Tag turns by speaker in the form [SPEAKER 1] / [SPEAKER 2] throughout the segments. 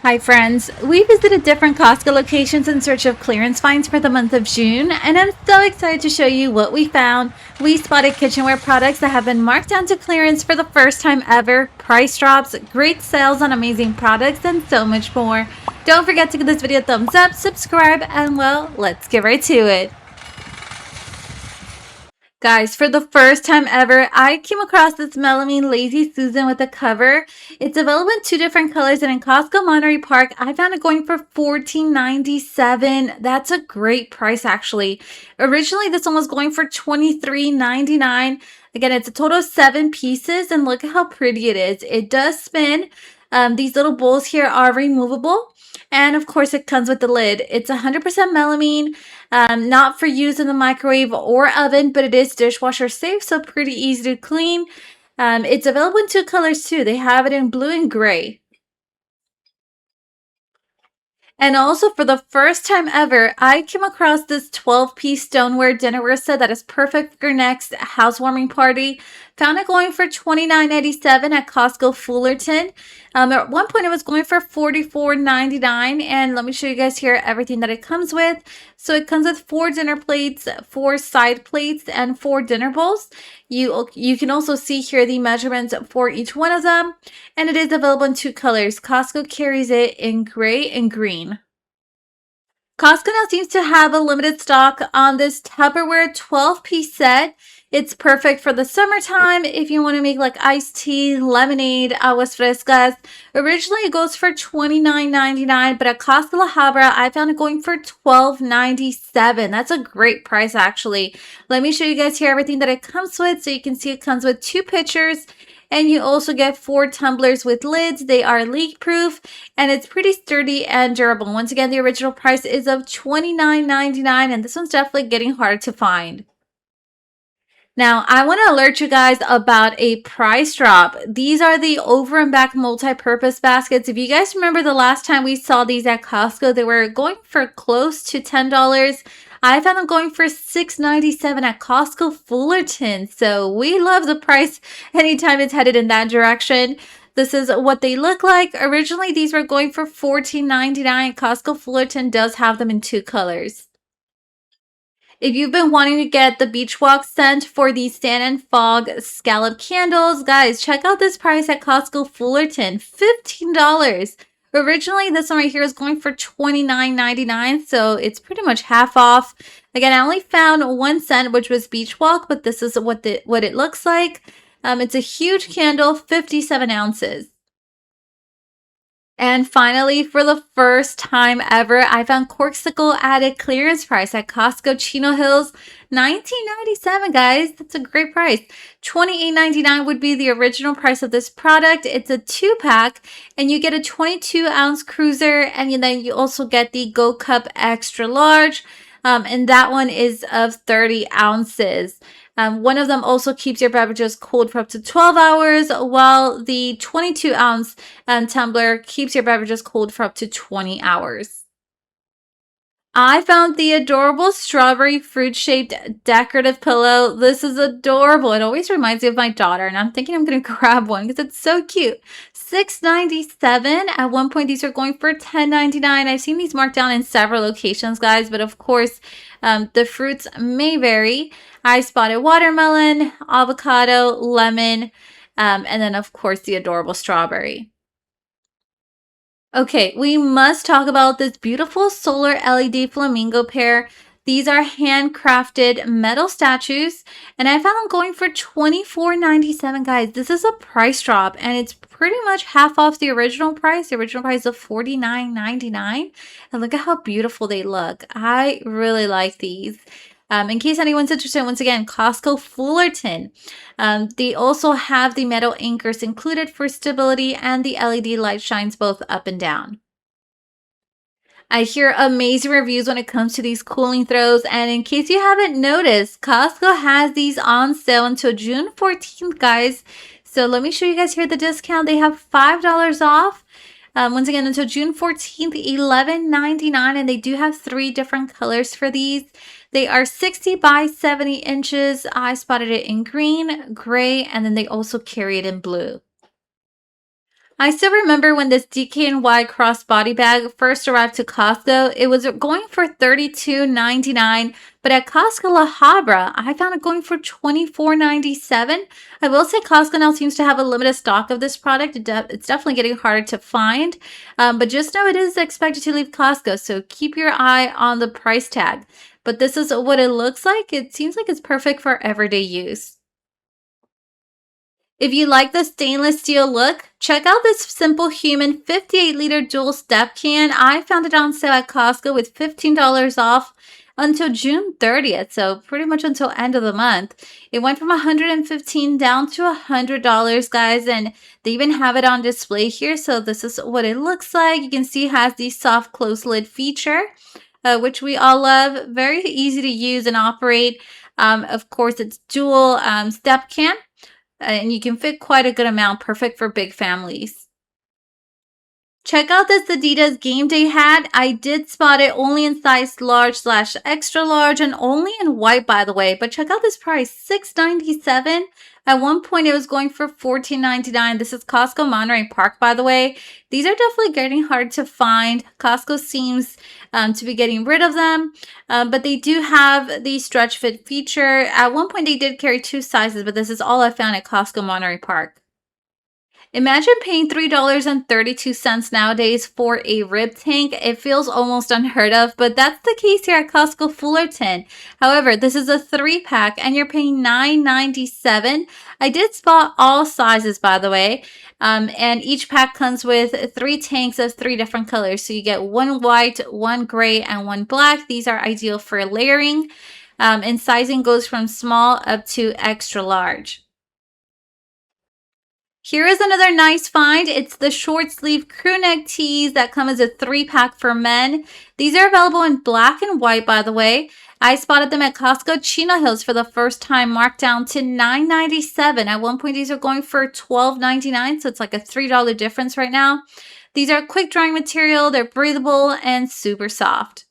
[SPEAKER 1] Hi friends, we visited different Costco locations in search of clearance finds for the month of June, and I'm so excited to show you what we found. We spotted kitchenware products that have been marked down to clearance for the first time ever, price drops, great sales on amazing products, and so much more. Don't forget to give this video a thumbs up, subscribe, and well, let's get right to it. Guys, for the first time ever, I came across this melamine Lazy Susan with a cover. It's available in two different colors, and in Costco Monterey Park, I found it going for $14.97. That's a great price, actually. Originally, this one was going for $23.99. Again, it's a total of 7 pieces, and look at how pretty it is. It does spin. These little bowls here are removable. And of course, it comes with the lid. It's 100% melamine, not for use in the microwave or oven, but it is dishwasher safe, so pretty easy to clean. It's available in two colors too. They have it in blue and gray. And also, for the first time ever, I came across this 12-piece stoneware dinnerware set that is perfect for your next housewarming party. Found it going for $29.97 at Costco Fullerton. At one point, it was going for $44.99. And let me show you guys here everything that it comes with. So it comes with 4 dinner plates, 4 side plates, and 4 dinner bowls. You can also see here the measurements for each one of them. And it is available in 2 colors. Costco carries it in gray and green. Costco now seems to have a limited stock on this Tupperware 12-piece set. It's perfect for the summertime if you want to make like iced tea, lemonade, aguas frescas. Originally, it goes for $29.99, but at Costa La Habra, I found it going for $12.97. That's a great price, actually. Let me show you guys here everything that it comes with. So you can see it comes with 2 pitchers. And you also get 4 tumblers with lids. They are leak proof and it's pretty sturdy and durable. Once again, the original price is of $29.99 and this one's definitely getting hard to find. Now, I want to alert you guys about a price drop. These are the over and back multi-purpose baskets. If you guys remember the last time we saw these at Costco, they were going for close to $10. I found them going for $6.97 at Costco Fullerton. So we love the price anytime it's headed in that direction. This is what they look like. Originally, these were going for $14.99. Costco Fullerton does have them in 2 colors. If you've been wanting to get the beach walk scent for the sand and fog scallop candles, guys, check out this price at Costco Fullerton, $15. Originally, this one right here is going for $29.99, so it's pretty much half off. Again, I only found 1 scent, which was beach walk, but this is what it looks like. It's a huge candle, 57 ounces. And finally, for the first time ever, I found Corksicle at a clearance price at Costco Chino Hills, $19.97, guys. That's a great price. $28.99 would be the original price of this product. It's a 2-pack, and you get a 22-ounce cruiser, and then you also get the Go Cup Extra Large, and that one is of 30 ounces. One of them also keeps your beverages cold for up to 12 hours, while the 22-ounce tumbler keeps your beverages cold for up to 20 hours. I found the adorable strawberry fruit-shaped decorative pillow. This is adorable. It always reminds me of my daughter, and I'm thinking I'm going to grab one because it's so cute. $6.97. At one point, these are going for $10.99. I've seen these marked down in several locations, guys, but of course, the fruits may vary. I spotted watermelon, avocado, lemon, and then, of course, the adorable strawberry. Okay, we must talk about this beautiful solar LED flamingo pair. These are handcrafted metal statues, and I found them going for $24.97, guys. This is a price drop, and it's pretty much half off the original price. The original price of $49.99. And look at how beautiful they look. I really like these. In case anyone's interested, once again, Costco Fullerton. They also have the metal anchors included for stability, and the LED light shines both up and down. I hear amazing reviews when it comes to these cooling throws, and in case you haven't noticed, Costco has these on sale until June 14th, guys. So let me show you guys here the discount. They have $5 off. Once again, until June 14th, $11.99, and they do have 3 different colors for these. They are 60 by 70 inches. I spotted it in green, gray, and then they also carry it in blue. I still remember when this DKNY crossbody bag first arrived to Costco. It was going for $32.99, but at Costco La Habra, I found it going for $24.97. I will say Costco now seems to have a limited stock of this product. It's definitely getting harder to find, but just know it is expected to leave Costco, so keep your eye on the price tag. But this is what it looks like. It seems like it's perfect for everyday use. If you like the stainless steel look, check out this Simplehuman 58-liter dual step can. I found it on sale at Costco with $15 off until June 30th, so pretty much until end of the month. It went from $115 down to $100, guys, and they even have it on display here. So this is what it looks like. You can see it has the soft close lid feature, which we all love. Very easy to use and operate. Of course, it's dual step can. And you can fit quite a good amount, perfect for big families. Check out this Adidas game day hat. I did spot it only in size large/extra large and only in white, by the way. But check out this price, $6.97. At one point, it was going for $14.99. This is Costco Monterrey Park, by the way. These are definitely getting hard to find. Costco seems to be getting rid of them, but they do have the stretch fit feature. At one point, they did carry 2 sizes, but this is all I found at Costco Monterrey Park. Imagine paying $3.32 nowadays for a rib tank. It feels almost unheard of, but that's the case here at Costco Fullerton. However, this is a 3-pack and you're paying $9.97. I did spot all sizes, by the way, and each pack comes with 3 tanks of 3 different colors. So you get 1 white, 1 gray, and 1 black. These are ideal for layering, and sizing goes from small up to extra large. Here is another nice find. It's the short sleeve crew neck tees that come as a 3-pack for men. These are available in black and white, by the way. I spotted them at Costco Chino Hills for the first time, marked down to $9.97. At one point, these are going for $12.99, so it's like a $3 difference right now. These are quick drying material. They're breathable and super soft.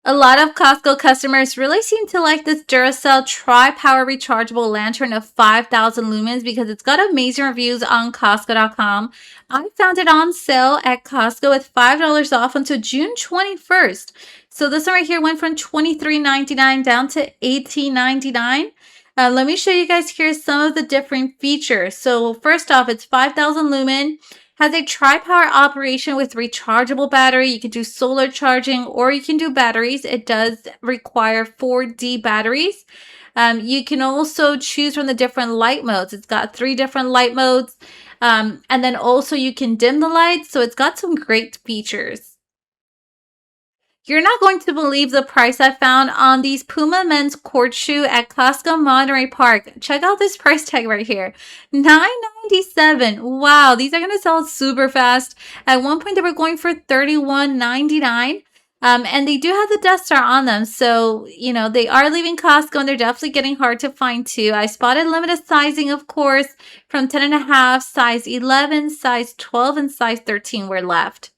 [SPEAKER 1] A lot of Costco customers really seem to like this Duracell Tri-Power Rechargeable Lantern of 5,000 lumens because it's got amazing reviews on Costco.com. I found it on sale at Costco with $5 off until June 21st. So this one right here went from $23.99 down to $18.99. Let me show you guys here some of the different features. So first off, it's 5,000 lumen. Has a tri-power operation with rechargeable battery. You can do solar charging or you can do batteries. It does require 4D batteries. You can also choose from the different light modes. It's got 3 different light modes. And then also you can dim the lights. So it's got some great features. You're not going to believe the price I found on these Puma men's court shoe at Costco Monterey Park. Check out this price tag right here. $9.97. Wow, these are going to sell super fast. At one point, they were going for $31.99. And they do have the Death Star on them. So, you know, they are leaving Costco and they're definitely getting hard to find too. I spotted limited sizing, of course, from 10.5, size 11, size 12, and size 13 were left.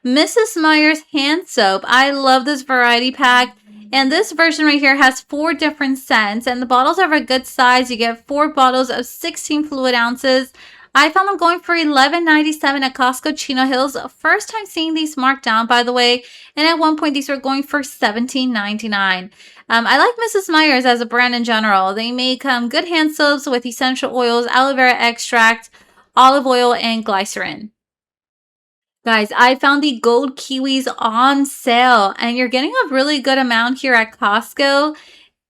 [SPEAKER 1] Mrs. Meyer's hand soap. I love this variety pack. And this version right here has 4 different scents. And the bottles are a good size. You get 4 bottles of 16 fluid ounces. I found them going for $11.97 at Costco Chino Hills. First time seeing these marked down, by the way. And at one point, these were going for $17.99. I like Mrs. Meyer's as a brand in general. They make good hand soaps with essential oils, aloe vera extract, olive oil, and glycerin. Guys, I found the gold kiwis on sale and you're getting a really good amount here at Costco.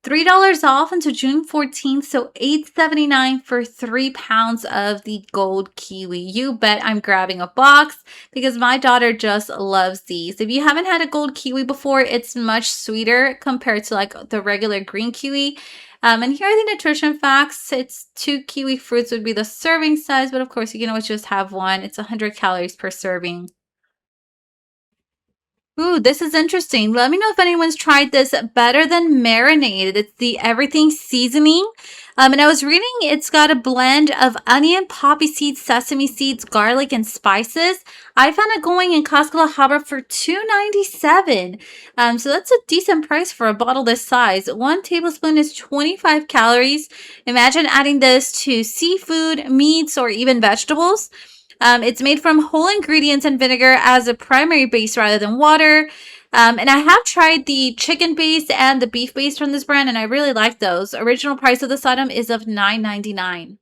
[SPEAKER 1] $3 off until June 14th, so $8.79 for 3 pounds of the gold kiwi. You bet I'm grabbing a box because my daughter just loves these. If you haven't had a gold kiwi before, it's much sweeter compared to like the regular green kiwi. And here are the nutrition facts. It's 2 kiwi fruits would be the serving size, but of course you can always just have one. It's 100 calories per serving. Ooh, this is interesting. Let me know if anyone's tried this better than marinated. It's the everything seasoning. And I was reading it's got a blend of onion, poppy seeds, sesame seeds, garlic, and spices. I found it going in Costco La Habra for $2.97. So that's a decent price for a bottle this size. 1 tablespoon is 25 calories. Imagine adding this to seafood, meats, or even vegetables. It's made from whole ingredients and vinegar as a primary base rather than water. And I have tried the chicken base and the beef base from this brand, and I really like those. Original price of this item is of $9.99.